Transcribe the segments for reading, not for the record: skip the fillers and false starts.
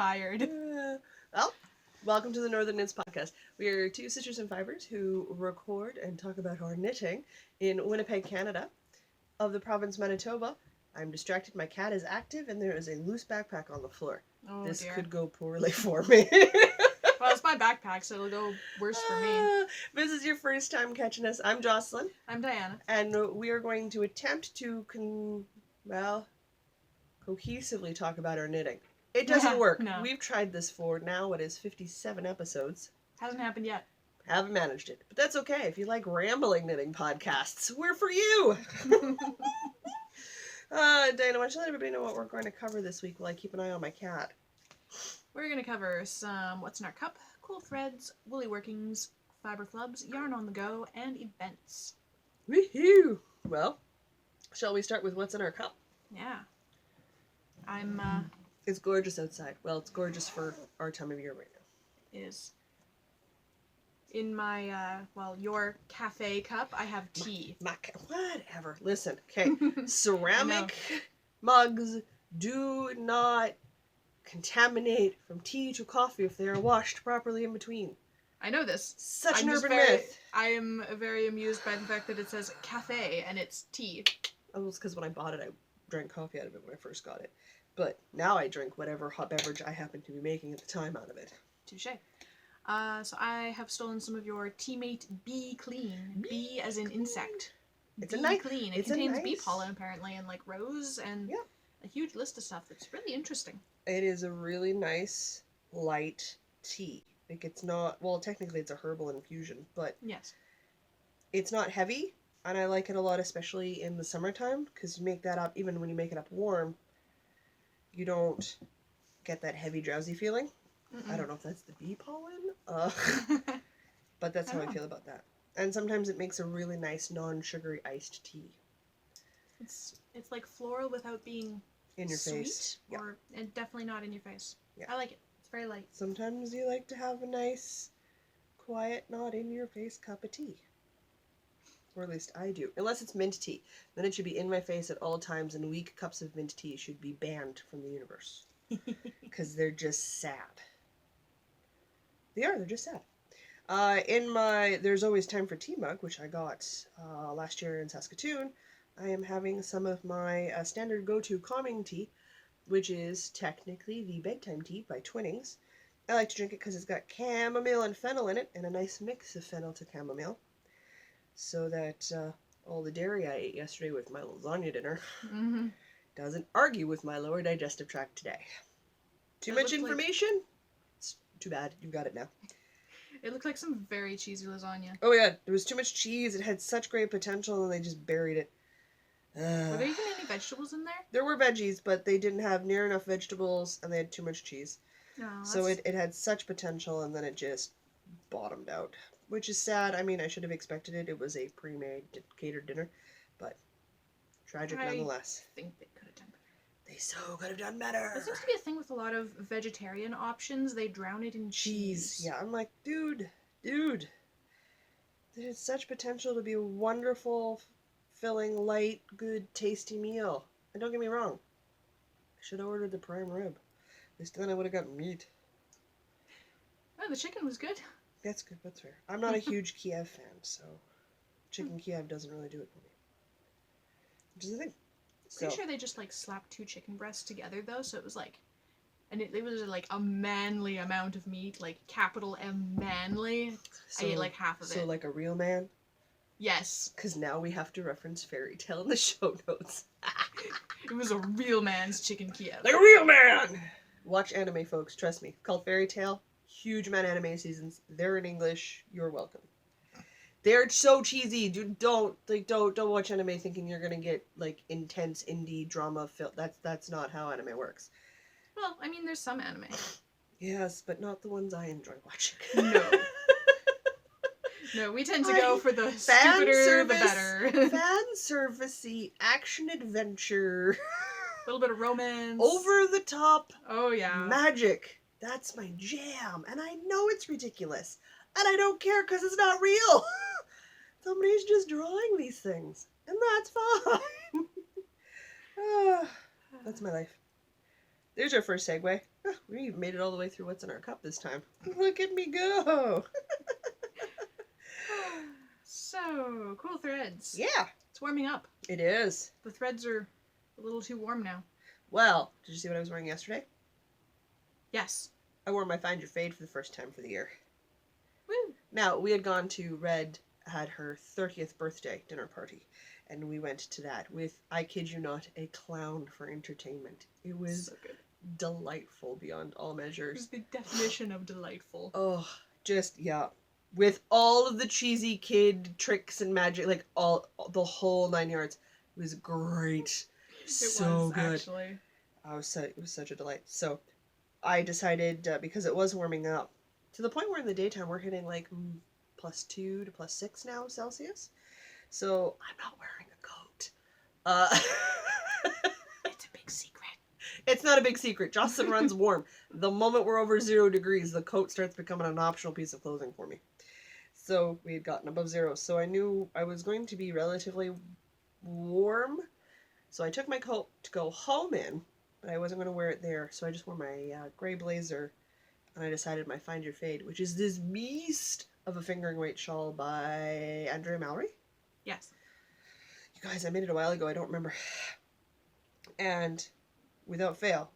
tired. Well, welcome to the Northern Knits Podcast. We are two sisters and fibers who record and talk about our knitting in Winnipeg, Canada, of the province Manitoba. I'm distracted, my cat is active, and there is a loose backpack on the floor. Oh, this dear. could go poorly for me. Well, it's my backpack, so it'll go worse for me. This is your first time catching us. I'm Jocelyn. I'm Diana. And we are going to attempt to, cohesively talk about our knitting. It doesn't work. No. We've tried this for now, it is 57 episodes. Hasn't happened yet. Haven't managed it. But that's okay. If you like rambling knitting podcasts, we're for you! Diana, why don't you let everybody know what we're going to cover this week while I keep an eye on my cat? We're going to cover some What's in Our Cup, cool threads, woolly workings, fiber clubs, yarn on the go, and events. Woohoo! Well, shall we start with what's in our cup? Yeah. I'm, It's gorgeous outside. Well, it's gorgeous for our time of year right now. is in my, your cafe cup, I have tea. Whatever. Listen, okay. Ceramic mugs do not contaminate from tea to coffee if they are washed properly in between. I know this. Such I'm an just urban very- myth. I am very amused by the fact that it says cafe and it's tea. Oh, it was because when I bought it, I drank coffee out of it when I first got it. But now I drink whatever hot beverage I happen to be making at the time out of it. Touche. So I have stolen some of your Teammate Bee Clean. Bee as in insect. It's bee a nice clean. It it's a contains bee nice- pollen apparently and like rose and Yeah. a huge list of stuff that's really interesting. It is a really nice, light tea. Like, it's not, well, technically it's a herbal infusion, but Yes. it's not heavy, and I like it a lot, especially in the summertime, because you make that up, even when you make it up warm, you don't get that heavy, drowsy feeling. I don't know if that's the bee pollen, but that's how I feel about that. And sometimes it makes a really nice, non-sugary iced tea. It's like floral without being In your sweet, face. Yeah. or and definitely not in your face. Yeah. I like it. It's very light. Sometimes you like to have a nice, quiet, not in your face cup of tea. Or at least I do. Unless it's mint tea. Then it should be in my face at all times, and weak cups of mint tea should be banned from the universe. Because they're just sad. They're just sad. In my There's Always Time for Tea mug, which I got last year in Saskatoon, I am having some of my standard go-to calming tea, which is technically the bedtime tea by Twinings. I like to drink it because it's got chamomile and fennel in it, and a nice mix of fennel to chamomile, so that all the dairy I ate yesterday with my lasagna dinner Mm-hmm. doesn't argue with my lower digestive tract today. Too That much looked like- information? It's too bad. You've got it now. It looked like some very cheesy lasagna. Oh yeah, there was too much cheese. It had such great potential, and they just buried it. Were there even any vegetables in there? There were veggies, but they didn't have near enough vegetables, and they had too much cheese. No. So it had such potential, and then it just bottomed out, which is sad. I mean, I should have expected it. It was a pre-made, catered dinner, but tragic nonetheless. I think they could have done better. They so could have done better. That seems to be a thing with a lot of vegetarian options. They drown it in cheese. Yeah, I'm like, dude. There's such potential to be a wonderful, filling, light, good, tasty meal. And don't get me wrong, I should have ordered the prime rib. At least then I would have got meat. Oh, the chicken was good. That's good, that's fair. I'm not a huge Kiev fan, so chicken Kiev doesn't really do it for me. Which is the thing. Pretty sure they just like slapped two chicken breasts together though, so it was like, and it was like a manly amount of meat, like capital M manly. I ate like half of it. So like a real man? Yes, Because now we have to reference Fairy Tale in the show notes. it was a real man's chicken Kiev. Like a real man! Watch anime, folks. Trust me. Called Fairy Tale. Huge amount of anime seasons. They're in English. You're welcome. They're so cheesy. Dude, don't watch anime thinking you're gonna get like intense indie drama film. That's not how anime works. Well, I mean, there's some anime. Yes, but not the ones I enjoy watching. No. No, we tend to go for the stupider, the better. Fan servicey action adventure. A little bit of romance. Over the top Oh, yeah. magic. That's my jam. And I know it's ridiculous. And I don't care because it's not real. Somebody's just drawing these things. And that's fine. That's my life. There's our first segue. We made it all the way through what's in our cup this time. Look at me go! So, cool threads. Yeah, It's warming up. it is. The threads are a little too warm now. Well, did you see what I was wearing yesterday? Yes. I wore my Find Your Fade for the first time for the year. Woo! Now, we had gone to Red, had her 30th birthday dinner party, and we went to that with, I kid you not, a clown for entertainment. It was So good. delightful beyond all It measures. was the definition of delightful. Oh, just, yeah. With all of the cheesy kid tricks and magic, like the whole 9 yards. It was great. It So was, good. actually. It was such a delight. So I decided, because it was warming up, to the point where in the daytime we're hitting like +2 to +6 now Celsius. So I'm not wearing a coat. It's a big secret. It's not a big secret. Jocelyn runs warm. The moment we're over 0 degrees, the coat starts becoming an optional piece of clothing for me. So we had gotten above 0. So I knew I was going to be relatively warm. So I took my coat to go home in, but I wasn't going to wear it there. So I just wore my gray blazer, and I decided my Find Your Fade, which is this beast of a fingering weight shawl by Andrea Mallory. Yes. You guys, I made it a while ago. I don't remember. And without fail,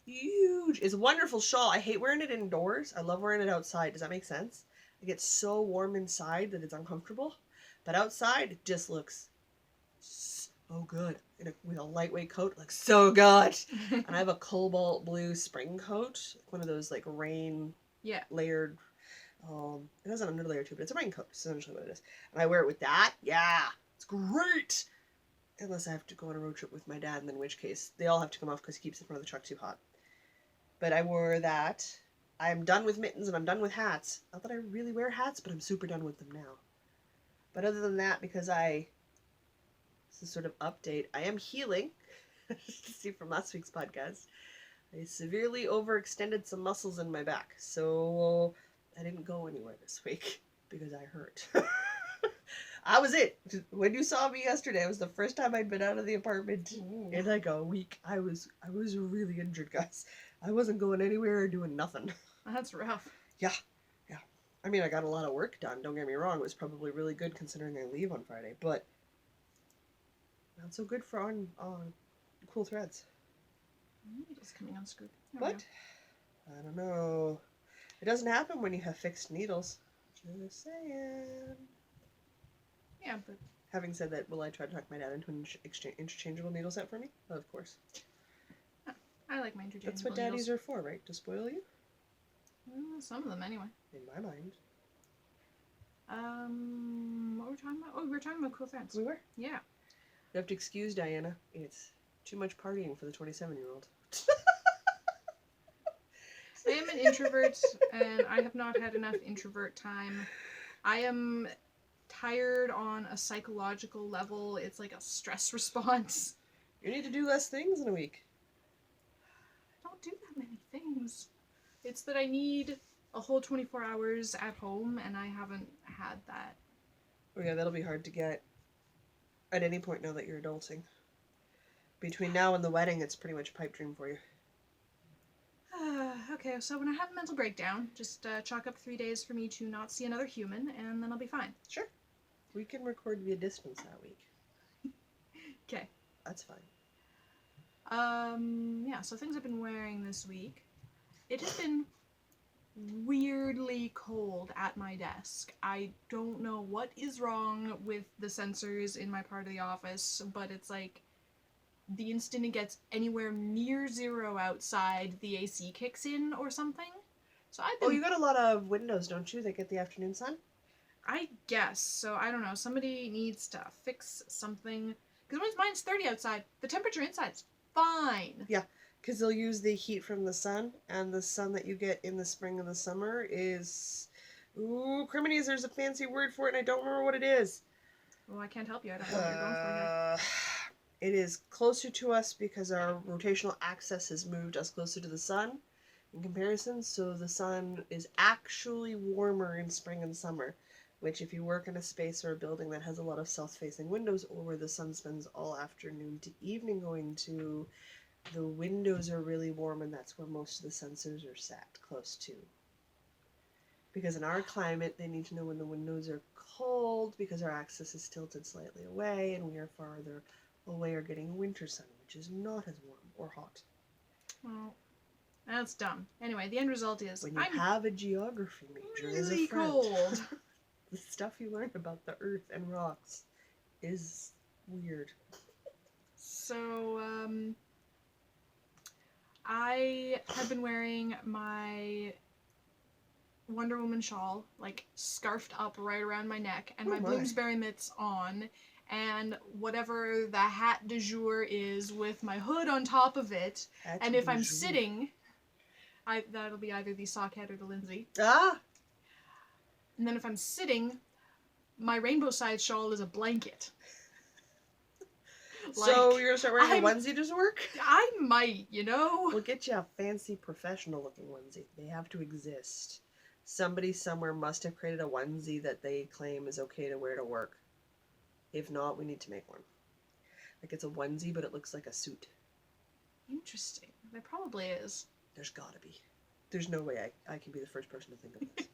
huge. It's a wonderful shawl. I hate wearing it indoors. I love wearing it outside. Does that make sense? It gets so warm inside that it's uncomfortable. But outside, it just looks so good. With a lightweight coat, it looks so good. And I have a cobalt blue spring coat. One of those like rain Yeah. layered. It has an underlayer too, but it's a raincoat. It's essentially what it is. And I wear it with that. Yeah. It's great. Unless I have to go on a road trip with my dad, and in which case they all have to come off because he keeps the front of the truck too hot. But I wore that. I'm done with mittens and I'm done with hats. Not that I really wear hats, but I'm super done with them now. But other than that, because this is sort of update, I am healing. See from last week's podcast. I severely overextended some muscles in my back, so I didn't go anywhere this week because I hurt. I was it. When you saw me yesterday, it was the first time I'd been out of the apartment in like a week. I was really injured, guys. I wasn't going anywhere or doing nothing. That's rough. Yeah. I mean, I got a lot of work done. Don't get me wrong. It was probably really good considering I leave on Friday, but not so good for on cool threads. Needle's coming unscrewed. There we But I don't know. It doesn't happen when you have fixed needles. Just saying. go. Yeah, but Having said that, will I try to talk my dad into an interchangeable needle set for me? Of course. I like my interchangeable That's what daddies are for, right? To spoil you? Some of them, anyway. In my mind. What were we talking about? Oh, we were talking about cool threads. We were. Yeah. You have to excuse Diana. It's too much partying for the 27-year-old. I am an introvert, and I have not had enough introvert time. I am tired on a psychological level. It's like a stress response. You need to do less things in a week. I don't do that many things. It's that I need a whole 24 hours at home, and I haven't had that. Oh yeah, that'll be hard to get at any point now that you're adulting. Between now and the wedding, it's pretty much a pipe dream for you. Okay, so when I have a mental breakdown, just chalk up 3 days for me to not see another human, and then I'll be fine. Sure. We can record via distance that week. Okay. That's fine. Yeah, so things I've been wearing this week. It has been weirdly cold at my desk. I don't know what is wrong with the sensors in my part of the office, but it's like the instant it gets anywhere near 0 outside, the AC kicks in or something. So I've been... Oh, you got a lot of windows, don't you, that get the afternoon sun? I guess. So I don't know. Somebody needs to fix something. Because when mine's 30 outside, the temperature inside's fine. Because they'll use the heat from the sun, and the sun that you get in the spring and the summer is... Ooh, criminies, there's a fancy word for it, and I don't remember what it is. Well, I can't help you. I don't know what you're going for here. It is closer to us because our rotational axis has moved us closer to the sun in comparison, so the sun is actually warmer in spring and summer, which if you work in a space or a building that has a lot of south-facing windows or where the sun spends all afternoon to evening going to the windows are really warm, and that's where most of the sensors are sat close to. Because in our climate, they need to know when the windows are cold because our axis is tilted slightly away, and we are farther away or getting winter sun, which is not as warm or hot. Well, that's dumb. Anyway, the end result is When you I'm have a geography major as a really friend, cold. the stuff you learn about the earth and rocks is weird. So, I have been wearing my Wonder Woman shawl, like, scarfed up right around my neck, and Oh my my. Bloomsbury mitts on, and whatever the hat du jour is with my hood on top of it. And if I'm sitting, that'll be either the sock head or the Lindsay. Ah! And then if I'm sitting, my rainbow side shawl is a blanket. So Like, you're gonna start wearing I'm- a onesie to work? I might, you know? We'll get you a fancy professional looking onesie. They have to exist. Somebody somewhere must have created a onesie that they claim is okay to wear to work. If not, we need to make one. Like it's a onesie, but it looks like a suit. Interesting. There probably is. There's gotta be. There's no way I can be the first person to think of this.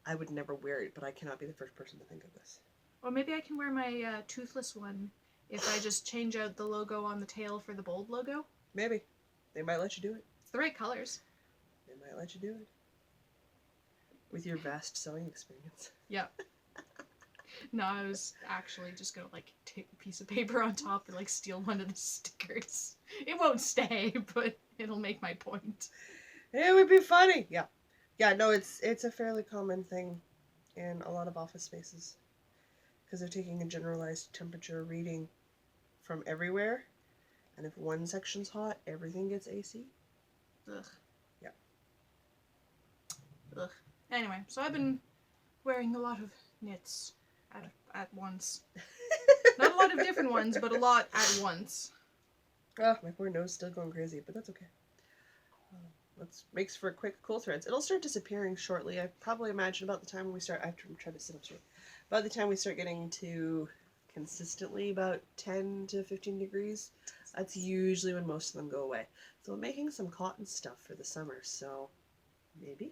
I would never wear it, but I cannot be the first person to think of this. Or maybe I can wear my toothless one if I just change out the logo on the tail for the bold logo. Maybe. They might let you do it. It's the right colors. They might let you do it. With your vast sewing experience. No, I was actually just gonna like take a piece of paper on top and like steal one of the stickers. It won't stay, but it'll make my point. It would be funny. Yeah. Yeah, no, it's a fairly common thing in a lot of office spaces. Because they're taking a generalized temperature reading from everywhere. And if one section's hot, everything gets AC. Ugh. Yeah. Ugh. Anyway, so I've been wearing a lot of knits at once. Not a lot of different ones, but a lot at once. Ah, my poor nose is still going crazy, but that's okay. That makes for quick cool threads. It'll start disappearing shortly. I probably imagine about the time we start. I have to try to sit up straight. By the time we start getting to consistently about 10 to 15 degrees, that's usually when most of them go away. So I'm making some cotton stuff for the summer, so maybe.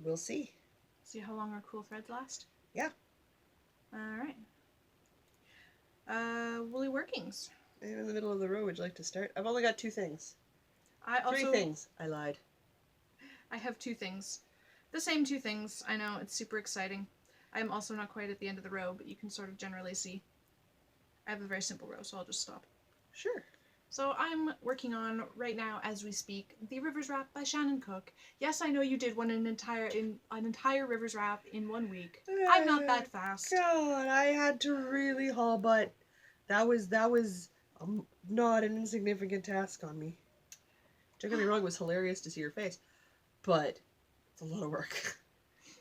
We'll see. See how long our cool threads last? Yeah. Alright. Woolly Workings. I'm in the middle of the row. Would you like to start? I've only got two things. Three Three things. I lied. I have two things. The same two things. I know, it's super exciting. I'm also not quite at the end of the row, but you can sort of generally see. I have a very simple row, so I'll just stop. Sure. So I'm working on, right now as we speak, The Rivers Wrap by Shannon Cook. Yes, I know you did an entire Rivers Wrap in 1 week. I'm not that fast. God, I had to really haul butt. That was not an insignificant task on me. Don't get me wrong, it was hilarious to see your face, but it's a lot of work.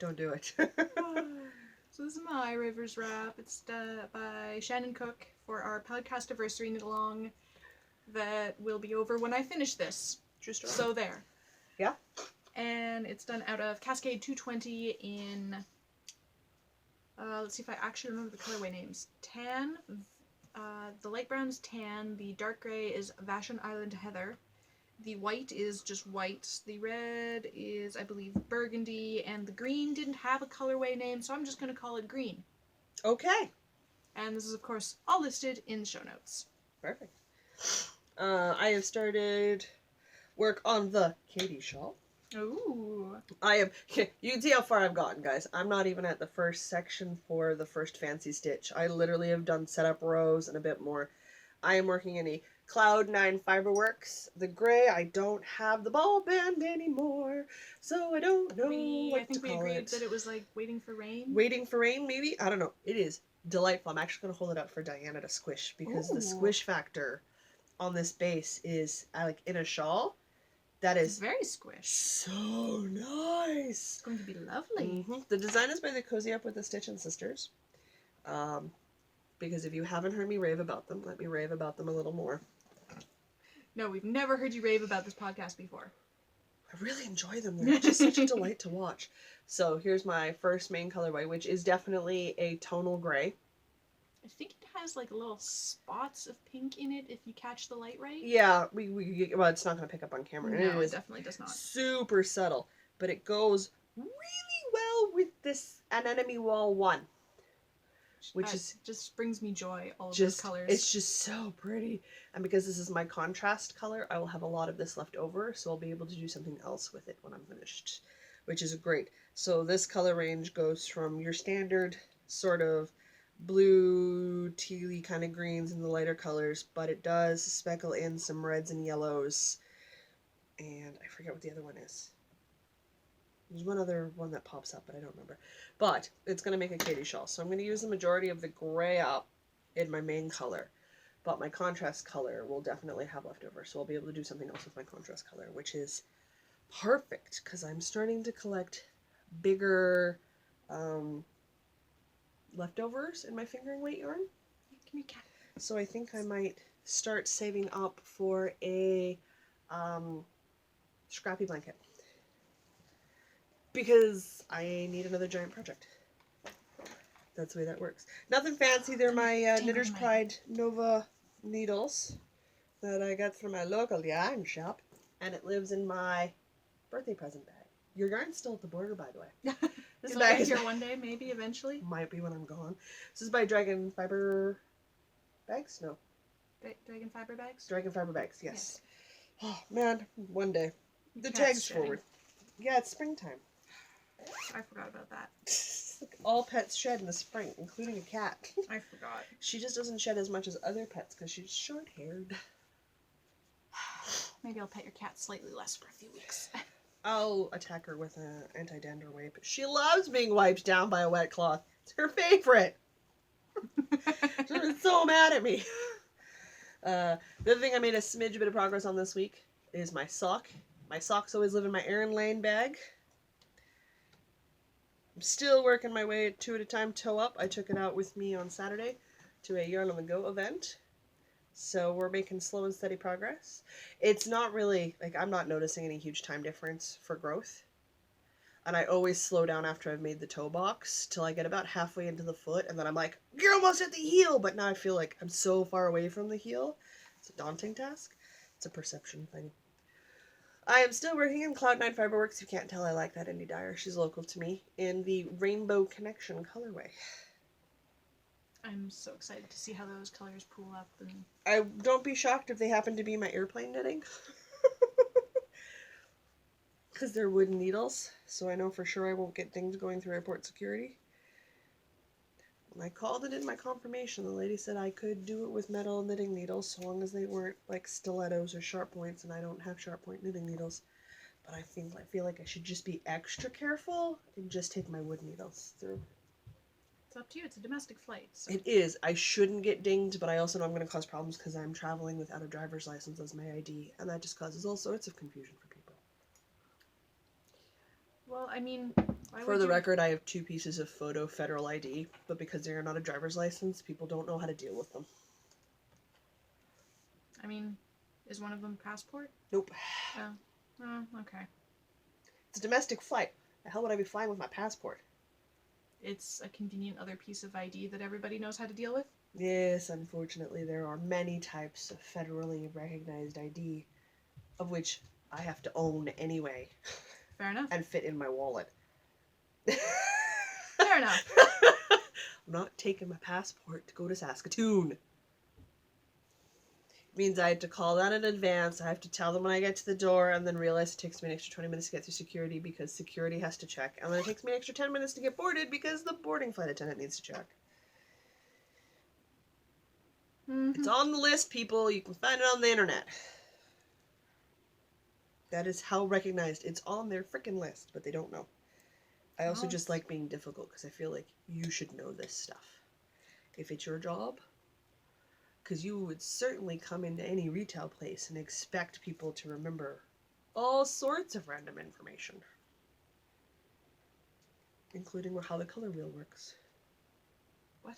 Don't do it. So this is my Rivers Wrap. It's by Shannon Cook for our podcast anniversary knit along that will be over when I finish this. Just So there. Yeah. And it's done out of Cascade 220 in, let's see if I actually remember the colorway names. Tan, the light brown is tan, the dark gray is Vashon Island Heather, the white is just white, the red is, I believe, burgundy, and the green didn't have a colorway name, so I'm just going to call it green. Okay. And this is, of course, all listed in the show notes. Perfect. I have started work on the Katie shawl. Ooh. You can see how far I've gotten, guys. I'm not even at the first section for the first fancy stitch. I literally have done setup rows and a bit more. I am working in a Cloud9 Fiberworks. The gray, I don't have the ball band anymore, so I don't know I think we call agreed it. that it was like waiting for rain. Waiting for rain, maybe? I don't know. It is delightful. I'm actually going to hold it up for Diana to squish because the Ooh. squish factor on this base is, like, in a shawl, that It's is very squish. so nice. It's going to be lovely. The design is by the Cozy Up with the Stitch and Sisters. Because if you haven't heard me rave about them, let me rave about them a little more. No, we've never heard you rave about this podcast before. I really enjoy them. They're just such a delight to watch. So here's my first main colorway, which is definitely a tonal gray. I think it has like little spots of pink in it if you catch the light right. Yeah, well, it's not going to pick up on camera. And No, it it is definitely does not. super subtle, but it goes really well with this Anemone Wall 1. Which is just brings me joy, all of just those colors. it's just so pretty. And because this is my contrast color, I will have a lot of this left over, so I'll be able to do something else with it when I'm finished, which is great. So this color range goes from your standard sort of blue, tealy kind of greens and the lighter colors, but it does speckle in some reds and yellows, and I forget what the other one is. There's one other one that pops up, but I don't remember. But it's going to make a Katie shawl. So I'm going to use the majority of the gray up in my main color. But my contrast color will definitely have leftover. So I'll be able to do something else with my contrast color, which is perfect because I'm starting to collect bigger leftovers in my fingering weight yarn. Give me a cat. So I think I might start saving up for a scrappy blanket. Because I need another giant project. That's the way that works. Nothing fancy. They're my Knitter's Pride Nova needles that I got from my local yarn shop. And it lives in my birthday present bag. Your yarn's still at the border, by the way. This It'll bag be is here one day, maybe, eventually. might be when I'm gone. This is by Dragon Fiber Bags? No. Dragon Fiber Bags? Dragon Fiber Bags, yes. Oh, man. One day. The Cat's tag's shedding. forward. Yeah, it's springtime. I forgot about that. All pets shed in the spring, including a cat. I forgot. She just doesn't shed as much as other pets because she's short-haired. Maybe I'll pet your cat slightly less for a few weeks. I'll attack her with an anti-dander wipe. She loves being wiped down by a wet cloth. It's her favorite. She's so mad at me. The other thing I made a smidge bit of progress on this week is my sock. My socks always live in my Erin Lane bag. I'm still working my way 2 at a time toe up. I took it out with me on Saturday to a Yarn on the Go event. So we're making slow and steady progress. It's not really, like, I'm not noticing any huge time difference for growth. And I always slow down after I've made the toe box till I get about halfway into the foot. And then I'm like, you're almost at the heel. But now I feel like I'm so far away from the heel. It's a daunting task. It's a perception thing. I am still working in Cloud9 Fiberworks. You can't tell I like that indie dyer. She's local to me in the Rainbow Connection colorway. I'm so excited to see how those colors pool up. And I don't be shocked if they happen to be my airplane knitting. Because they're wooden needles, so I know for sure I won't get things going through airport security. When I called it in my confirmation, the lady said I could do it with metal knitting needles so long as they weren't like stilettos or sharp points, and I don't have sharp point knitting needles. But I feel like I should just be extra careful and just take my wood needles through. it's up to you. It's a domestic flight. So. It is. I shouldn't get dinged, but I also know I'm going to cause problems because I'm traveling without a driver's license as my ID, and that just causes all sorts of confusion for people. Well, I mean, For the record, I have 2 pieces of photo federal ID, but because they are not a driver's license, people don't know how to deal with them. I mean, is one of them passport? Nope. Oh, okay. It's a domestic flight. The hell would I be flying with my passport? It's a convenient other piece of ID that everybody knows how to deal with. Yes, unfortunately, there are many types of federally recognized ID, of which I have to own anyway. Fair enough. And fit in my wallet. Fair enough. I'm not taking my passport to go to Saskatoon. It means I have to call that in advance. I have to tell them when I get to the door and then realize it takes me an extra 20 minutes to get through security because security has to check. And then it takes me an extra 10 minutes to get boarded because the boarding flight attendant needs to check. Mm-hmm. It's on the list, people. You can find it on the internet. That is how recognized. It's on their freaking list, but they don't know. I also just like being difficult because I feel like you should know this stuff. If it's your job. Because you would certainly come into any retail place and expect people to remember all sorts of random information. Including how the color wheel works. What?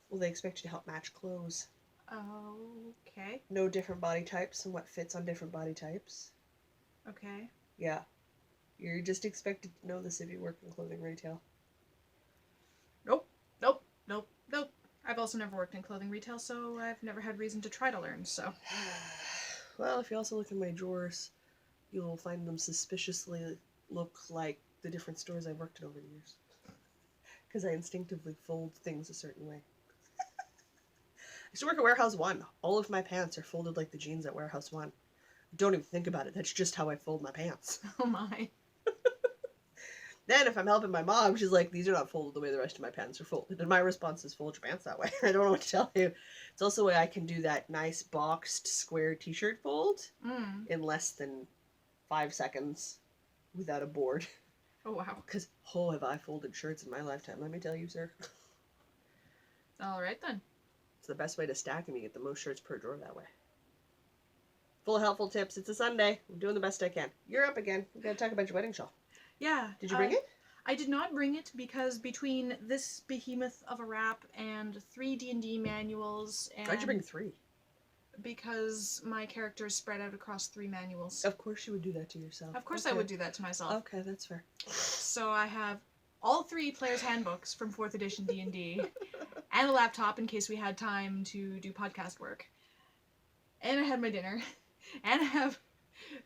Well, they expect you to help match clothes. Okay. Know different body types and what fits on different body types. Okay. Yeah. You're just expected to know this if you work in clothing retail. Nope. I've also never worked in clothing retail, so I've never had reason to try to learn, so. Well, if you also look in my drawers, you'll find them suspiciously look like the different stores I've worked in over the years. Because I instinctively fold things a certain way. I used to work at Warehouse 1. All of my pants are folded like the jeans at Warehouse 1. Don't even think about it. That's just how I fold my pants. Oh my. Then if I'm helping my mom, she's like, these are not folded the way the rest of my pants are folded. And my response is, fold your pants that way. I don't know what to tell you. It's also a way I can do that nice boxed square t-shirt fold in less than 5 seconds without a board. Oh, wow. Because, have I folded shirts in my lifetime, let me tell you, sir. All right, then. It's the best way to stack them. You get the most shirts per drawer that way. Full of helpful tips. It's a Sunday. I'm doing the best I can. You're up again. We've got to talk about your wedding shawl. Yeah. Did you bring it? I did not bring it because between this behemoth of a wrap and 3 D&D manuals and... Why'd you bring 3? Because my character is spread out across 3 manuals. Of course you would do that to yourself. Of course I would do that to myself. Okay, that's fair. So I have all 3 players' handbooks from 4th edition D&D and a laptop in case we had time to do podcast work. And I had my dinner. And I have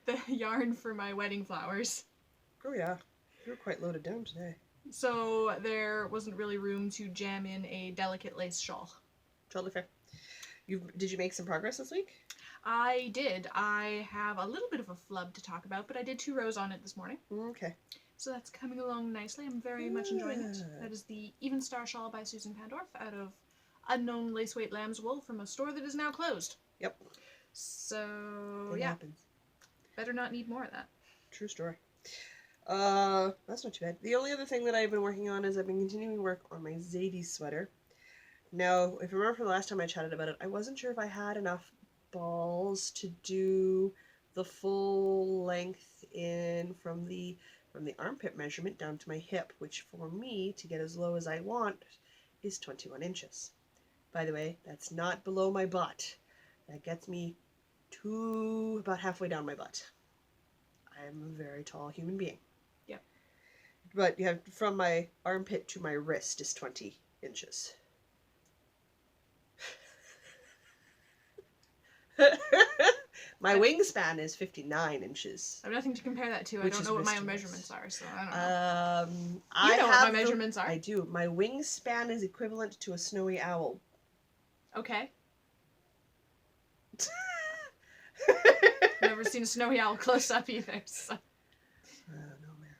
the yarn for my wedding flowers. Oh yeah, you're quite loaded down today. So there wasn't really room to jam in a delicate lace shawl. Totally fair. Did you make some progress this week? I did. I have a little bit of a flub to talk about, but I did 2 rows on it this morning. Okay. So that's coming along nicely. I'm very much enjoying it. That is the Even Star Shawl by Susan Pandorf out of Unknown Laceweight Lamb's Wool from a store that is now closed. Yep. So, It yeah. happens. Better not need more of that. True story. That's not too bad. The only other thing that I've been working on is I've been continuing to work on my Zadie sweater. Now, if you remember from the last time I chatted about it, I wasn't sure if I had enough balls to do the full length in from the armpit measurement down to my hip, which for me, to get as low as I want, is 21 inches. By the way, that's not below my butt. That gets me to about halfway down my butt. I'm a very tall human being. Yep. But you have from my armpit to my wrist is 20 inches. My wingspan is 59 inches. I have nothing to compare that to. I Which don't is know what my own wrist measurements are, so I don't know. I know what have my measurements are? I do. My wingspan is equivalent to a snowy owl. Okay. Never seen a snowy owl close up either, so. I don't know, man.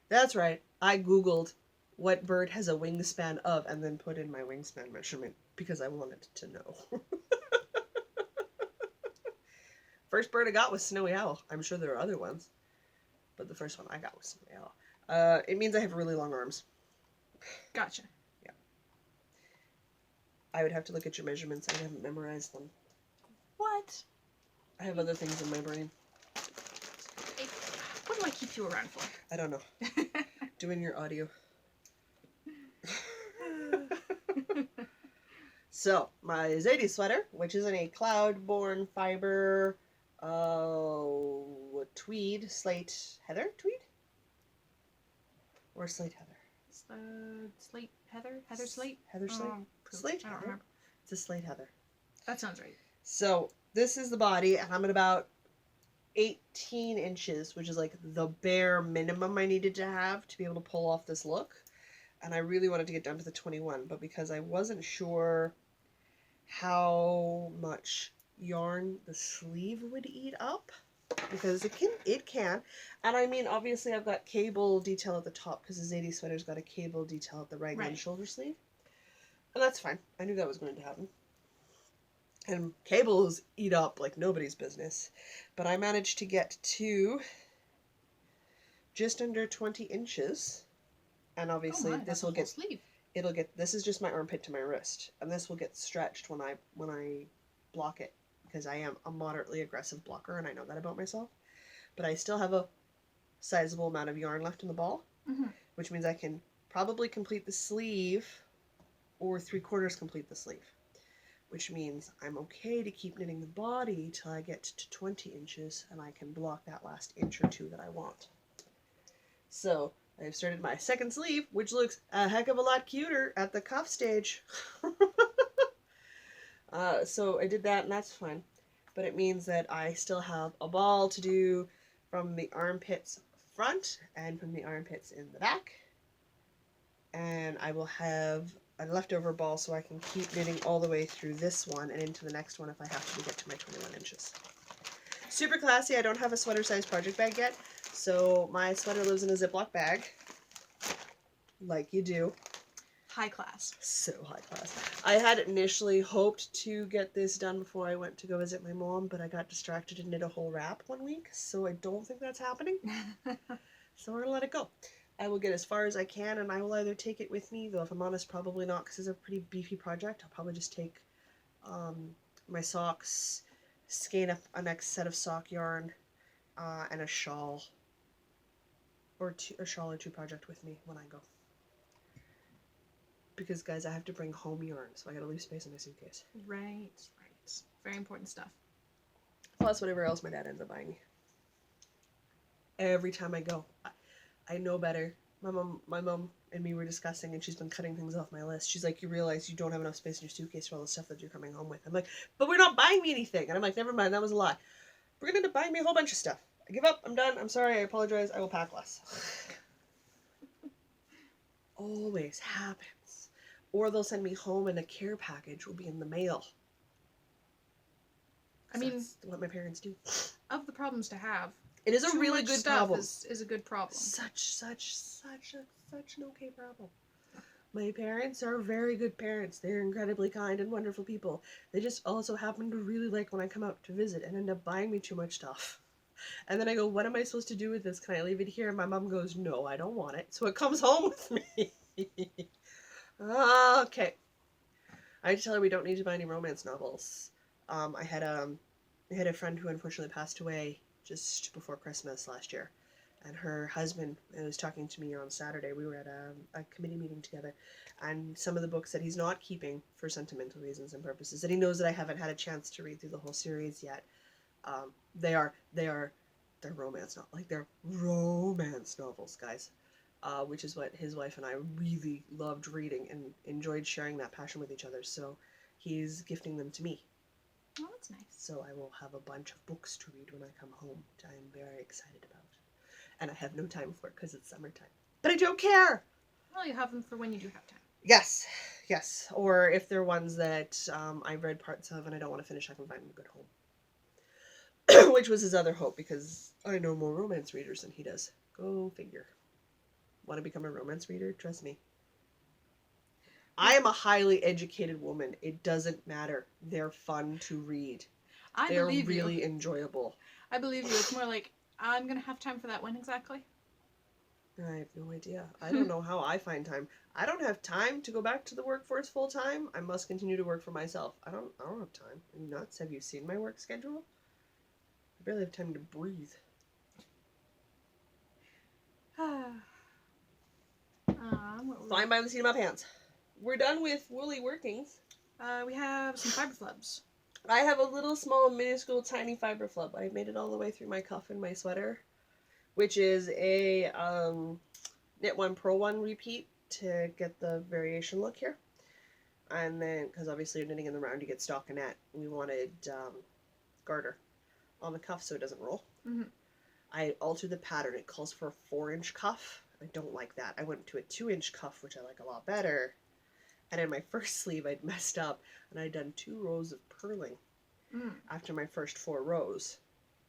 That's right. I googled what bird has a wingspan of and then put in my wingspan measurement because I wanted to know. First bird I got was snowy owl. I'm sure there are other ones, but the first one I got was snowy owl. It means I have really long arms. Gotcha. Yeah. I would have to look at your measurements. I haven't memorized them. What? I have other things in my brain. What do I keep you around for? I don't know. Doing your audio. So, my Zadie sweater, which is in a cloud-born fiber, tweed, slate heather tweed? Or slate heather? Slate heather? Heather slate? Heather slate? Slate I don't heather? remember. It's a slate heather. That sounds right. So, this is the body, and I'm at about 18 inches, which is like the bare minimum I needed to have to be able to pull off this look. And I really wanted to get down to the 21, but because I wasn't sure how much yarn the sleeve would eat up, because it can, and I mean, obviously I've got cable detail at the top because the Zadie sweater's got a cable detail at the raglan shoulder sleeve, and that's fine. I knew that was going to happen. And cables eat up like nobody's business, but I managed to get to just under 20 inches, and obviously this will get sleeve. This is just my armpit to my wrist, and this will get stretched when I block it, because I am a moderately aggressive blocker, and I know that about myself. But I still have a sizable amount of yarn left in the ball, which means I can probably complete the sleeve, or 3/4 complete the sleeve, which means I'm okay to keep knitting the body till I get to 20 inches, and I can block that last inch or two that I want. So I've started my second sleeve, which looks a heck of a lot cuter at the cuff stage. So I did that, and that's fine. But it means that I still have a ball to do from the armpits front and from the armpits in the back. And I will have a leftover ball so I can keep knitting all the way through this one and into the next one if I have to get to my 21 inches. Super classy. I don't have a sweater size project bag yet, so my sweater lives in a Ziploc bag, like you do. High class. So high class. I had initially hoped to get this done before I went to go visit my mom, but I got distracted and knit a whole wrap one week, so I don't think that's happening. So we're gonna let it go. I will get as far as I can, and I will either take it with me, though if I'm honest, probably not, because it's a pretty beefy project. I'll probably just take my socks, skein up a next set of sock yarn, and a shawl or two project with me when I go. Because, guys, I have to bring home yarn, so I gotta leave space in my suitcase. Right. Very important stuff. Plus whatever else my dad ends up buying me. Every time I go, I know better. My mom and me were discussing, and she's been cutting things off my list. She's like, you realize you don't have enough space in your suitcase for all the stuff that you're coming home with. I'm like, but we're not buying me anything. And I'm like, never mind, that was a lie. We're gonna end up buying me a whole bunch of stuff. I give up, I'm done, I'm sorry, I apologize, I will pack less. Always happens. Or they'll send me home and a care package will be in the mail. I mean, that's what my parents do. Of the problems to have, it is a too really much good stuff problem. Is a good problem. Such an okay problem. My parents are very good parents. They're incredibly kind and wonderful people. They just also happen to really like when I come out to visit and end up buying me too much stuff. And then I go, what am I supposed to do with this? Can I leave it here? And my mom goes, no, I don't want it. So it comes home with me. Okay. I tell her we don't need to buy any romance novels. I had a friend who unfortunately passed away just before Christmas last year. And her husband was talking to me on Saturday. We were at a committee meeting together. And some of the books that he's not keeping for sentimental reasons and purposes, that he knows that I haven't had a chance to read through the whole series yet, they're romance novels. Like, they're romance novels, guys. Which is what his wife and I really loved reading and enjoyed sharing that passion with each other. So he's gifting them to me. Oh, that's nice. So I will have a bunch of books to read when I come home, which I am very excited about. And I have no time for it because it's summertime. But I don't care! Well, you have them for when you do have time. Yes. Or if they're ones that I've read parts of and I don't want to finish, I can find them a good home. Which was his other hope, because I know more romance readers than he does. Go figure. Want to become a romance reader? Trust me. I am a highly educated woman. It doesn't matter. They're fun to read. They're really enjoyable. I believe you. It's more like, I'm going to have time for that when exactly? I have no idea. I don't know how I find time. I don't have time to go back to the workforce full time. I must continue to work for myself. I don't have time. Are you nuts? Have you seen my work schedule? I barely have time to breathe. Flying by the seat of my pants. We're done with woolly workings. We have some fiber flubs. I have a little small minuscule tiny fiber flub. I made it all the way through my cuff and my sweater, which is a knit one purl one repeat to get the variation look here. And then, because obviously you're knitting in the round, you get stockinette. We wanted garter on the cuff so it doesn't roll. Mm-hmm. I altered the pattern. It calls for a 4-inch cuff. I don't like that. I went to a 2-inch cuff, which I like a lot better. And in my first sleeve, I'd messed up, and I'd done 2 rows of purling after my first 4 rows.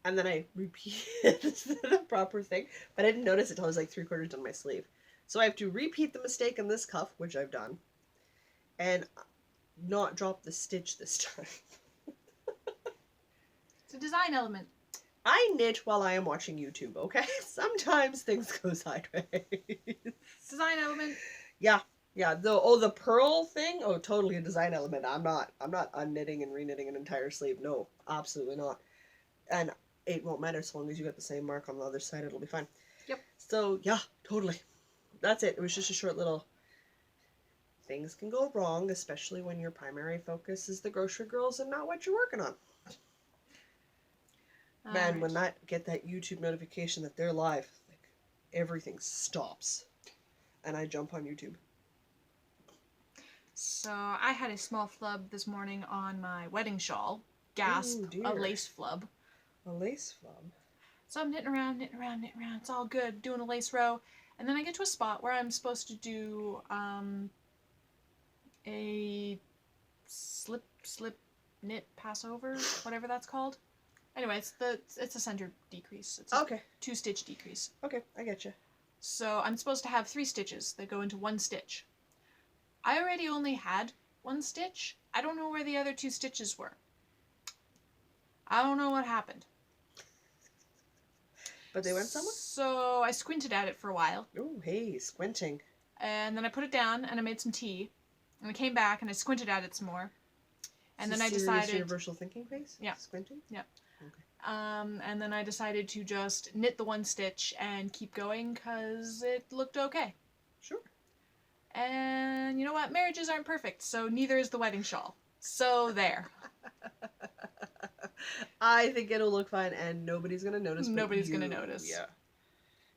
And then I repeated the proper thing, but I didn't notice it until I was like 3/4 done my sleeve. So I have to repeat the mistake in this cuff, which I've done, and not drop the stitch this time. It's a design element. I knit while I am watching YouTube, okay? Sometimes things go sideways. Design element. Yeah. The purl thing? Oh, totally a design element. I'm not unknitting and reknitting an entire sleeve. No, absolutely not. And it won't matter so long as you got the same mark on the other side. It'll be fine. Yep. So, yeah, totally. That's it. It was just a short little... Things can go wrong, especially when your primary focus is the grocery girls and not what you're working on. Man, when get that YouTube notification that they're live, like, everything stops. And I jump on YouTube. So I had a small flub this morning on my wedding shawl. Gasp, Ooh, dear. a lace flub. A lace flub. So I'm knitting around. It's all good, doing a lace row. And then I get to a spot where I'm supposed to do a slip, knit, passover, whatever that's called. Anyway, it's a center decrease. It's a Okay. 2-stitch decrease. Okay, I get you. So I'm supposed to have 3 stitches that go into 1 stitch. I already only had 1 stitch. I don't know where the other 2 stitches were. I don't know what happened. But they went somewhere? So I squinted at it for a while. Oh, hey, squinting. And then I put it down and I made some tea. And I came back and I squinted at it some more. And then I decided... universal thinking face? Yeah. Squinting? Yeah. Okay. And then I decided to just knit the 1 stitch and keep going because it looked okay. Sure. And you know what? Marriages aren't perfect, so neither is the wedding shawl. So there. I think it'll look fine and nobody's going to notice. Nobody's going to notice. Yeah.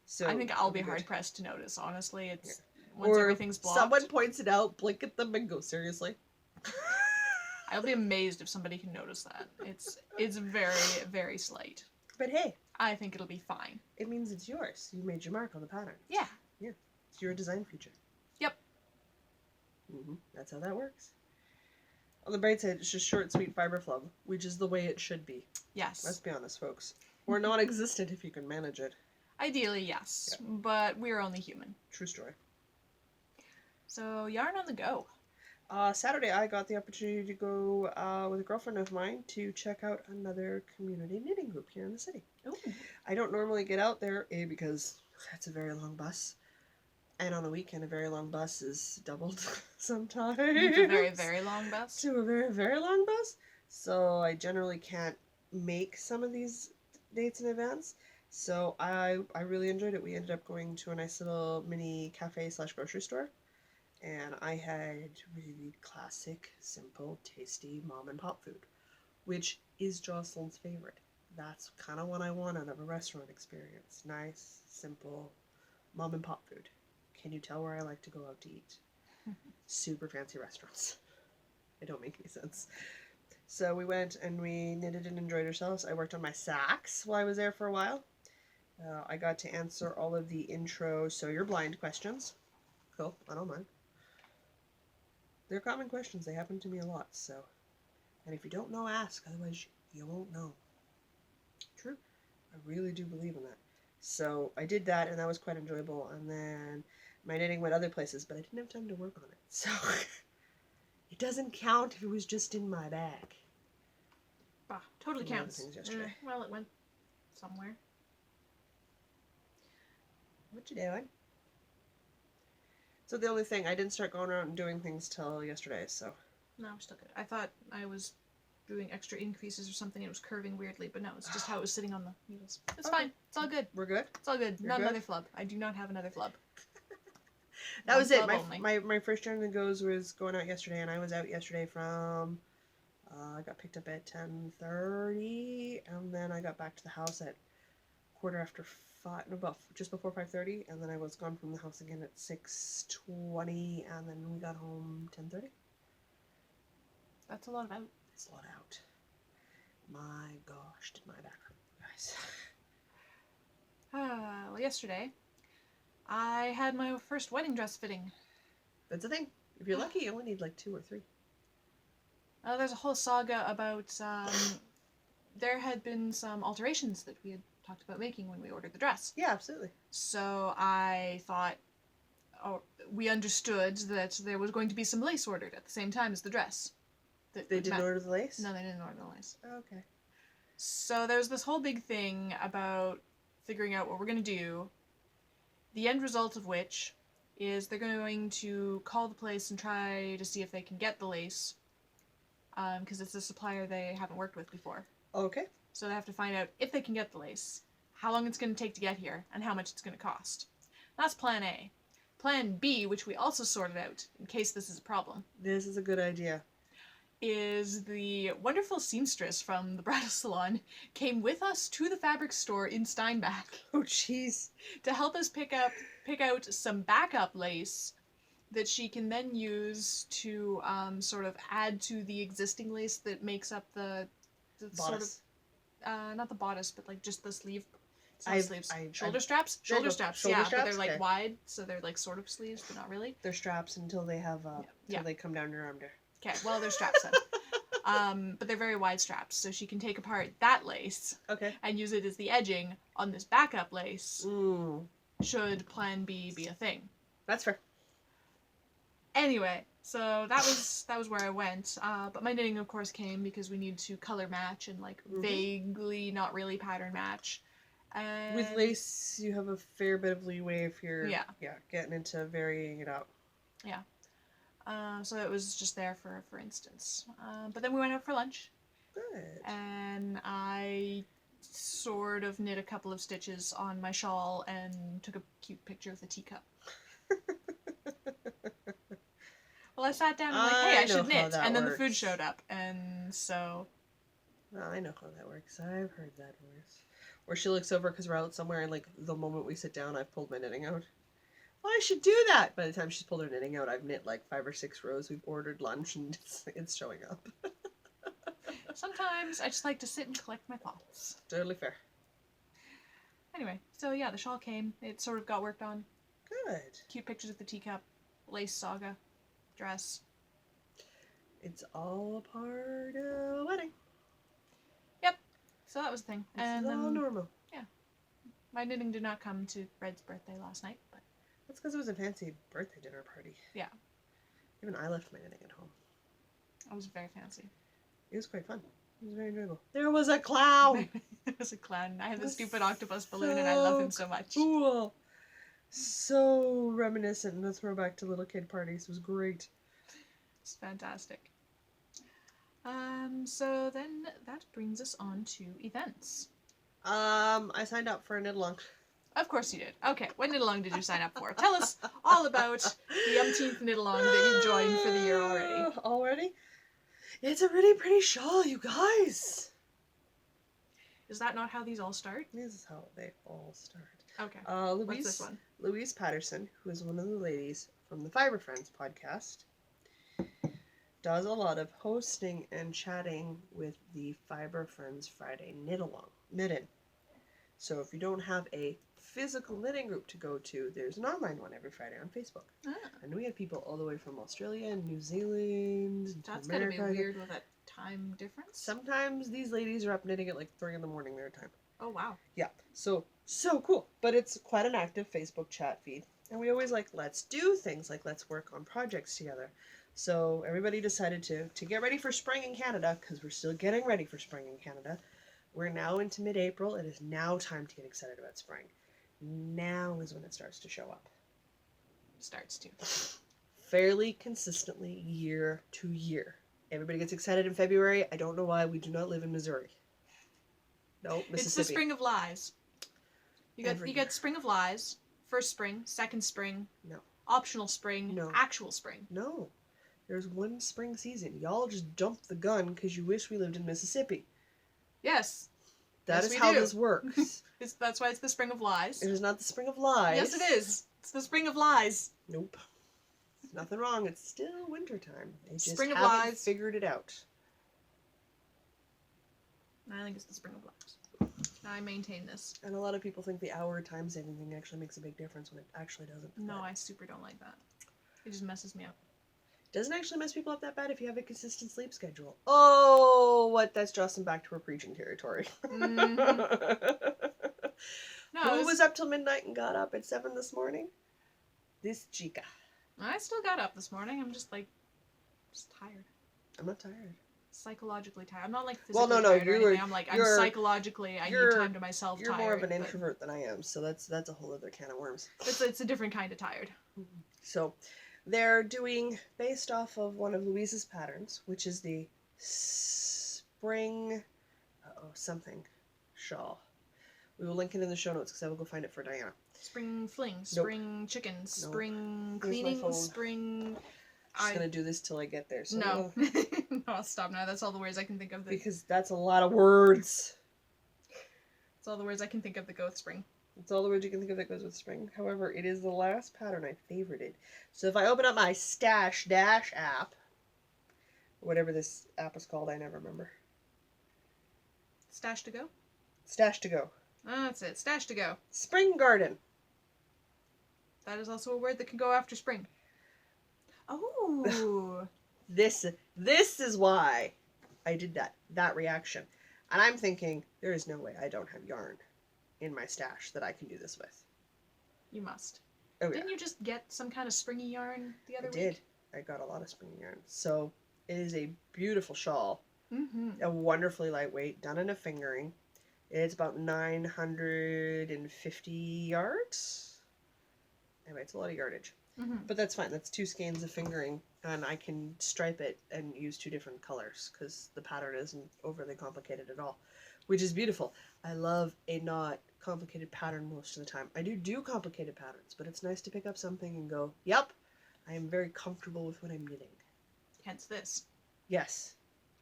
So I think I'll be good. hard pressed to notice, honestly. It's once Or everything's blocked. someone points it out, blink at them and go, seriously? I'll be amazed if somebody can notice that. It's very, very slight. But hey, I think it'll be fine. it means it's yours. You made your mark on the pattern. Yeah. It's your design feature. Yep. That's how that works. On the bright side, it's just short, sweet fiber flub, which is the way it should be. Yes. Let's be honest, folks. Or non-existent if you can manage it. Ideally, yes. But we're only human. True story. So, yarn on the go. Saturday, I got the opportunity to go with a girlfriend of mine to check out another community knitting group here in the city. Ooh. I don't normally get out there, A, because that's a very long bus. And on the weekend, a very long bus is doubled sometimes. It's a very, very long bus. To a very, very long bus. So I generally can't make some of these dates in advance. So I really enjoyed it. We ended up going to a nice little mini cafe/grocery store. And I had really classic, simple, tasty mom and pop food, which is Jocelyn's favorite. That's kind of what I want out of a restaurant experience. Nice, simple, mom and pop food. Can you tell where I like to go out to eat? Super fancy restaurants. It don't make any sense. So we went and we knitted and enjoyed ourselves. I worked on my sacks while I was there for a while. I got to answer all of the intro "so you're blind" questions. Cool, I don't mind. They're common questions. They happen to me a lot. So, and if you don't know, ask. Otherwise, you won't know. True. I really do believe in that. So I did that, and that was quite enjoyable. And then my knitting went other places, but I didn't have time to work on it. So it doesn't count if it was just in my bag. Bah, totally One of the counts. things yesterday. Well, it went somewhere. What you doing? So the only thing, I didn't start going around and doing things till yesterday, so. No, we're still good. I thought I was doing extra increases or something. It was curving weirdly, but no, it's just how it was sitting on the needles. It's Okay. fine. It's all good. We're good? It's all good. You're Not good? another flub. I do not have another flub. That One was it. flub only. My first turn that goes was going out yesterday, and I was out yesterday from, I got picked up at 10:30, and then I got back to the house at 5:15, no, about just before 5:30, and then I was gone from the house again at 6:20, and then we got home 10:30. That's a lot of out. It's a lot out. My gosh, did my back hurt, guys. Well, yesterday, I had my first wedding dress fitting. That's the thing. If you're lucky, you only need like 2 or 3. There's a whole saga about, there had been some alterations that we had talked about making when we ordered the dress. Yeah, absolutely. So I thought, we understood that there was going to be some lace ordered at the same time as the dress. They didn't order the lace? No, they didn't order the lace. Oh, okay. So there's this whole big thing about figuring out what we're going to do, the end result of which is they're going to call the place and try to see if they can get the lace, because it's a supplier they haven't worked with before. Okay. So they have to find out if they can get the lace, how long it's going to take to get here, and how much it's going to cost. That's plan A. Plan B, which we also sorted out in case this is a problem, This is a good idea. is the wonderful seamstress from the bridal salon came with us to the fabric store in Steinbach Oh, jeez. to help us pick out some backup lace that she can then use to sort of add to the existing lace that makes up the sort of Bodice. not the bodice, but like just the sleeve. It's not I've- sleeves. I- Shoulder I've- straps. There you Shoulder go. straps. Shoulder yeah, but straps? they're like Okay. wide, so they're like sort of sleeves, but not really. They're straps until they have Yeah. they come down your arm there. Okay, well they're straps then. But they're very wide straps, so she can take apart that lace Okay. and use it as the edging on this backup lace. Mm, Should Plan B be a thing? that's fair. Anyway, so that was where I went. But my knitting, of course, came because we need to color match and like Mhm. vaguely, not really pattern match. And With lace, you have a fair bit of leeway if you're Yeah. getting into varying it out. So it was just there for instance. But then we went out for lunch, Good. and I sort of knit a couple of stitches on my shawl and took a cute picture of the teacup. Well, I sat down and like, hey, I I know should how knit, that and then the food works. showed up, and so Well, I know how that works. I've heard that voice. Or she looks over because we're out somewhere, and like the moment we sit down, I've pulled my knitting out. Well, I should do that. By the time she's pulled her knitting out, I've knit like 5 or 6 rows. We've ordered lunch, and it's showing up. sometimes I just like to sit and collect my thoughts. Totally fair. Anyway, so yeah, the shawl came. It sort of got worked on. Good. Cute pictures of the teacup, lace saga, dress. It's all a part of a wedding. So that was the thing. This And is all then normal. my knitting did not come to Red's birthday last night, but That's because it was a fancy birthday dinner party. Yeah. Even I left my knitting at home. I was very fancy. It was quite fun. It was very enjoyable. There was a clown! It was a clown. I had the It was stupid octopus balloon, and I love him so much. Cool. So reminiscent and a throwback to little kid parties. It was great. It's fantastic. So then that brings us on to events. I signed up for a knit along. Of course you did. Okay, what knit along did you sign up for? Tell us all about the umpteenth knit along that you've joined for the year already. Already? It's a really pretty shawl, you guys. Is that not how these all start? This is how they all start. Okay. Louise, What's this one? Louise Patterson, who is one of the ladies from the Fiber Friends podcast, does a lot of hosting and chatting with the Fiber Friends Friday knit-in. So if you don't have a physical knitting group to go to, there's an online one every Friday on Facebook. Ah, And we have people all the way from Australia and New Zealand and that's to gonna be America. weird with a time difference. Sometimes these ladies are up knitting at like 3 in the morning their time. Oh wow. Yeah, so cool. But it's quite an active Facebook chat feed. And we always like, let's do things, like let's work on projects together. So everybody decided to get ready for spring in Canada, because we're still getting ready for spring in Canada. We're now into mid-April. It is now time to get excited about spring. Now is when it starts to show up. Starts to. Fairly consistently year to year. Everybody gets excited in February. I don't know why. We do not live in Missouri. No, Mississippi. It's the spring of lies. You Every get year. spring of lies, first spring, second spring, No. optional spring, No. actual spring. No. There's one spring season. Y'all just dumped the gun because you wish we lived in Mississippi. Yes, That Yes, is we how do. this works. that's why it's the spring of lies. It is not the spring of lies. Yes, it is. It's the spring of lies. Nope. Nothing wrong. It's still wintertime. They just Spring of haven't lies. figured it out. I think it's the spring of lies. I maintain this. And a lot of people think the hour time saving thing actually makes a big difference when it actually doesn't. No, But I super don't like that. It just messes me up. it doesn't actually mess people up that bad if you have a consistent sleep schedule. Oh, what? That's Justin back to her preaching territory. Mhm. No, Who was up till midnight and got up at 7 this morning? This chica. I still got up this morning. I'm just tired. I'm not tired. Psychologically tired. I'm not like Well, physically no, no, tired or you were- anything. I'm like, I'm you're- psychologically, I need you're- time to myself You're tired. more of an but introvert than I am, so that's a whole other can of worms. It's a different kind of tired. So, they're doing, based off of one of Louise's patterns, which is the spring, something shawl. We will link it in the show notes because I will go find it for Diana. Spring fling, spring chickens, Nope. spring Here's my cleaning, phone. spring... I'm just gonna do this till I get there. So No. No, I'll stop now. That's all the words I can think of. Because that's a lot of words. That's all the words I can think of that go with spring. It's all the words you can think of that goes with spring. However, it is the last pattern I favorited. So if I open up my Stash Dash app, whatever this app is called, I never remember. Stash to go? Stash to go. Ah, that's it. Stash to go. Spring Garden. That is also a word that can go after spring. Oh. This is why I did that reaction. And I'm thinking, there is no way I don't have yarn in my stash that I can do this with. You must. Oh, yeah. Didn't you just get some kind of springy yarn the other I week? did. I got a lot of springy yarn. So it is a beautiful shawl. Mm-hmm. A wonderfully lightweight, done in a fingering. It's about 950 yards. Anyway, it's a lot of yardage. Mm-hmm. But that's fine. That's 2 skeins of fingering, and I can stripe it and use 2 different colors because the pattern isn't overly complicated at all, which is beautiful. I love a not complicated pattern most of the time. I do complicated patterns, but it's nice to pick up something and go, yep, I am very comfortable with what I'm knitting. Hence this. Yes.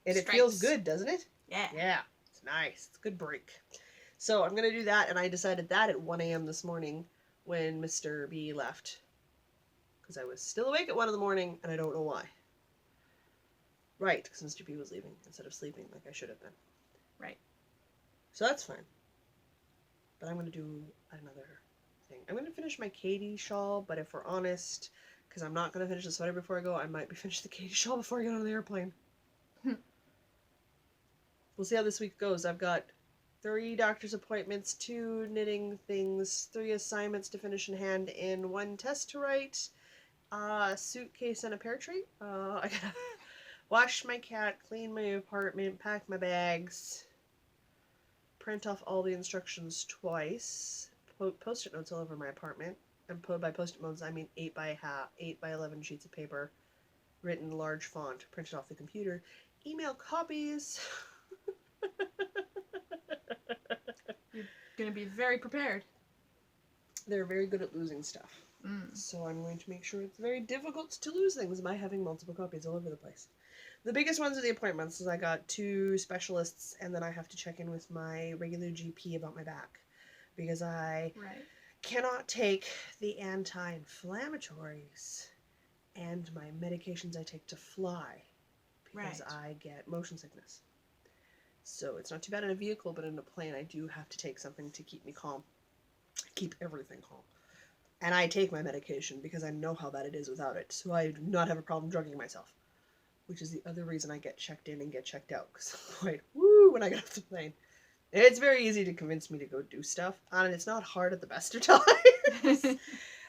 And Stripes. it feels good, doesn't it? Yeah. Yeah. It's nice. It's a good break. So I'm going to do that, and I decided that at 1 a.m. this morning when Mr. B left. Because I was still awake at 1 in the morning, and I don't know why. Right, because Mr. B was leaving instead of sleeping like I should have been. Right. So that's fine. But I'm going to do another thing. I'm going to finish my Katie shawl, but if we're honest, because I'm not going to finish the sweater before I go, I might be finishing the Katie shawl before I get on the airplane. We'll see how this week goes. I've got 3 doctor's appointments, 2 knitting things, 3 assignments to finish in hand, and 1 test to write, a suitcase and a pear tree. I gotta wash my cat, clean my apartment, pack my bags, print off all the instructions twice, post-it notes all over my apartment, and by post-it notes I mean 8 by 11 sheets of paper, written large font, printed off the computer, email copies. You're going to be very prepared. They're very good at losing stuff. So I'm going to make sure it's very difficult to lose things by having multiple copies all over the place. The biggest ones are the appointments, is I got 2 specialists, and then I have to check in with my regular GP about my back. Because I cannot take the anti-inflammatories and my medications I take to fly. Because I get motion sickness. So it's not too bad in a vehicle, but in a plane I do have to take something to keep me calm. Keep everything calm. And I take my medication because I know how bad it is without it. So I do not have a problem drugging myself. Which is the other reason I get checked in and get checked out. Because I'm quite woo when I get off the plane. And it's very easy to convince me to go do stuff. And it's not hard at the best of times.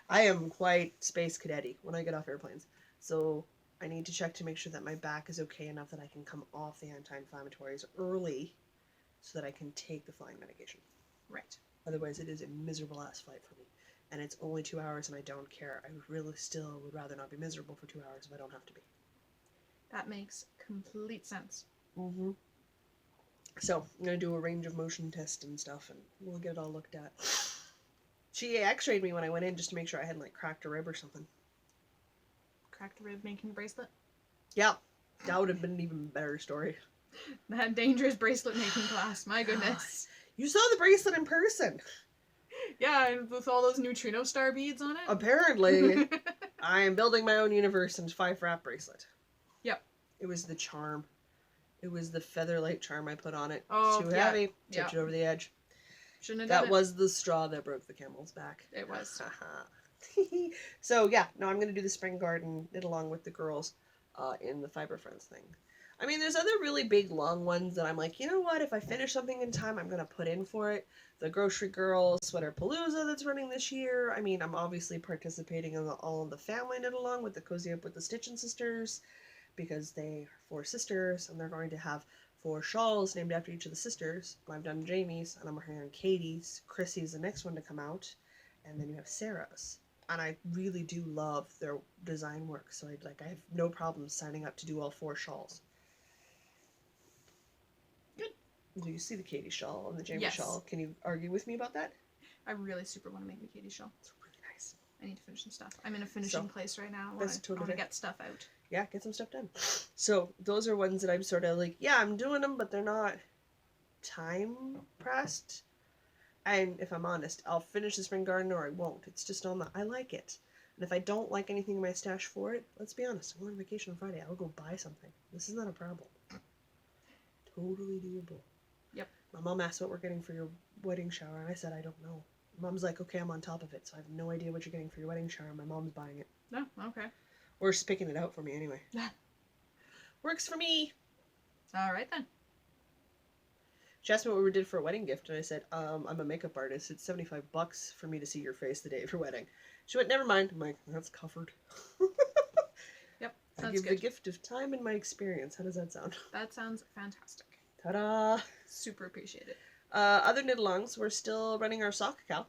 I am quite space cadet-y when I get off airplanes. So I need to check to make sure that my back is okay enough that I can come off the anti-inflammatories early so that I can take the flying medication. Right. Otherwise, it is a miserable ass flight for me. And it's only 2 hours and I don't care. I really still would rather not be miserable for 2 hours if I don't have to be. That makes complete sense. Mm-hmm. So, I'm going to do a range of motion test and stuff, and we'll get it all looked at. She x-rayed me when I went in just to make sure I hadn't, like, cracked a rib or something. Cracked a rib making a bracelet? Yeah, that would have been an even better story. That dangerous bracelet making class, my goodness. You saw the bracelet in person. Yeah, and with all those neutrino star beads on it. Apparently, I am building my own universe in 5 wrap bracelet. Yep. It was the charm. It was the featherlight charm I put on it. Oh, Too yeah. heavy. Tipped it over the edge. Shouldn't have done That it. was the straw that broke the camel's back. It was. So yeah, no, I'm gonna do the spring garden knit along with the girls in the Fiber Friends thing. I mean, there's other really big long ones that I'm like, you know what? If I finish something in time, I'm gonna put in for it. The Grocery Girl Sweater Palooza that's running this year. I mean, I'm obviously participating in all of the family knit along with the Cozy Up with the Stitchin' Sisters because they are 4 sisters and they're going to have 4 shawls named after each of the sisters. I've done Jamie's and I'm working on Katie's. Chrissy's the next one to come out, and then you have Sarah's. And I really do love their design work, so I have no problem signing up to do all 4 shawls. Good. Do you see the Katie shawl and the Jamie Yes. shawl? Can you argue with me about that? I really super want to make the Katie shawl. It's really nice. I need to finish some stuff. I'm in a finishing place right now. I That's totally want to fair. get stuff out. Yeah, get some stuff done. So those are ones that I'm sort of like, yeah, I'm doing them, but they're not time pressed. And if I'm honest, I'll finish the spring garden or I won't. It's just on the, I like it. And if I don't like anything in my stash for it, let's be honest, I'm on vacation on Friday. I'll go buy something. This is not a problem. Totally doable. Yep. My mom asked what we're getting for your wedding shower, and I said, I don't know. Mom's like, okay, I'm on top of it, so I have no idea what you're getting for your wedding shower. My mom's buying it. No, okay. Or she's picking it out for me anyway. Works for me. All right then. She asked me what we did for a wedding gift, and I said, I'm a makeup artist. It's $75 for me to see your face the day of your wedding. She went, never mind. I'm like, that's covered. Yep, I that's give good. the gift of time and my experience. How does that sound? That sounds fantastic. Ta-da! Super appreciate it. Other knit-alongs, we're still running our sock cal.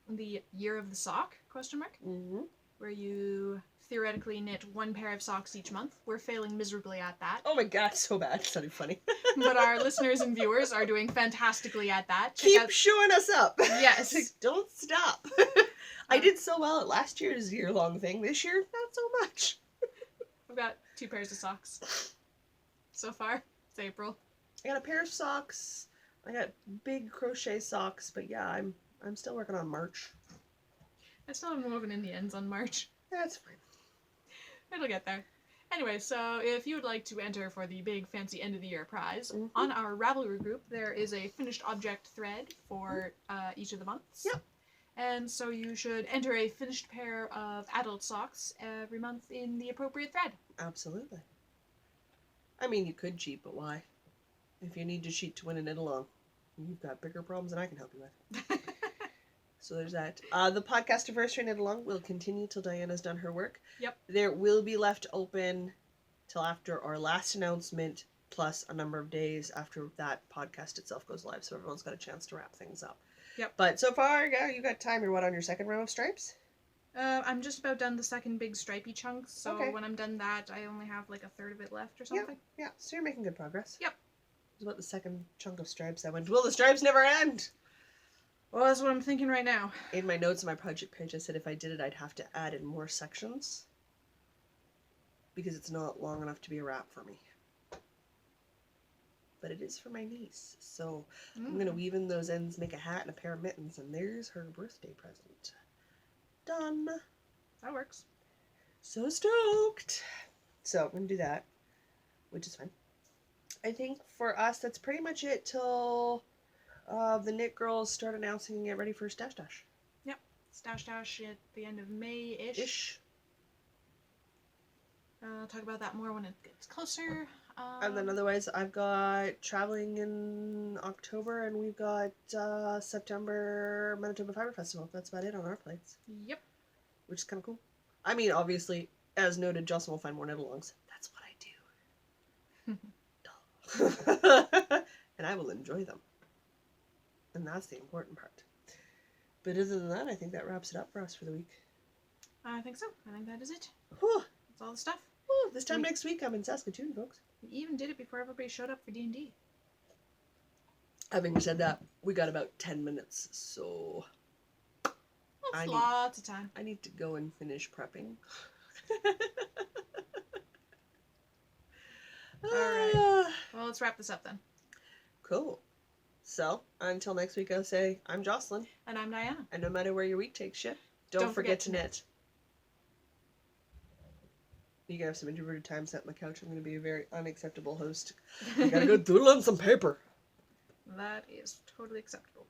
The Year of the Sock, question mark, Mm-hmm. where you theoretically knit one pair of socks each month. We're failing miserably at that. Oh my god, so bad. It's not funny. But our listeners and viewers are doing fantastically at that. Check Keep out- showing us up. Yes. Like, don't stop. I did so well at last year's year-long thing. This year, not so much. We've got 2 pairs of socks so far. It's April. I got a pair of socks. I got big crochet socks, but yeah, I'm still working on March. I still haven't woven in the ends on March. That's fine. It'll get there. Anyway, so if you would like to enter for the big fancy end of the year prize, Mhm. on our Ravelry group there is a finished object thread for each of the months. Yep. And so you should enter a finished pair of adult socks every month in the appropriate thread. Absolutely. I mean, you could cheat, but why? If you need to cheat to win a knit-along, you've got bigger problems than I can help you with. So there's that. The podcast anniversary knit-along will continue till Diana's done her work. Yep. There will be left open till after our last announcement, plus a number of days after that podcast itself goes live, so everyone's got a chance to wrap things up. Yep. But so far, yeah, you got time. You're what, on your second row of stripes? I'm just about done the second big stripey chunk, so Okay. when I'm done that, I only have like a third of it left or something. Yeah, so you're making good progress. Yep. It was about the second chunk of stripes I went, will the stripes never end? Well, that's what I'm thinking right now. In my notes on my project page, I said if I did it, I'd have to add in more sections because it's not long enough to be a wrap for me. But it is for my niece, so I'm going to weave in those ends, make a hat and a pair of mittens, and there's her birthday present. Done. That works. So stoked. So I'm going to do that, which is fun. I think for us, that's pretty much it till the knit girls start announcing and get ready for Stash Dash. Stash Dash at the end of May-ish. Ish. I'll talk about that more when it gets closer. And then otherwise, I've got traveling in October, and we've got September Manitoba Fiber Festival. That's about it on our plates, Yep. which is kind of cool. I mean, obviously, as noted, Jocelyn will find more knit-alongs. That's what I do. Duh. And I will enjoy them. And that's the important part. But other than that, I think that wraps it up for us for the week. I think so. I think that is it. Whew. That's all the stuff. Whew. This time next week, I'm in Saskatoon, folks. We even did it before everybody showed up for D&D. Having said that, we got about 10 minutes, so That's lots of time. I need to go and finish prepping. Alright. Ah, Well, let's wrap this up then. Cool. So, until next week, I'll say, I'm Jocelyn, And I'm Diana. and no matter where your week takes you, don't forget to knit. You gotta have some introverted time set on the couch. I'm gonna be a very unacceptable host. I gotta go doodle on some paper. That is totally acceptable.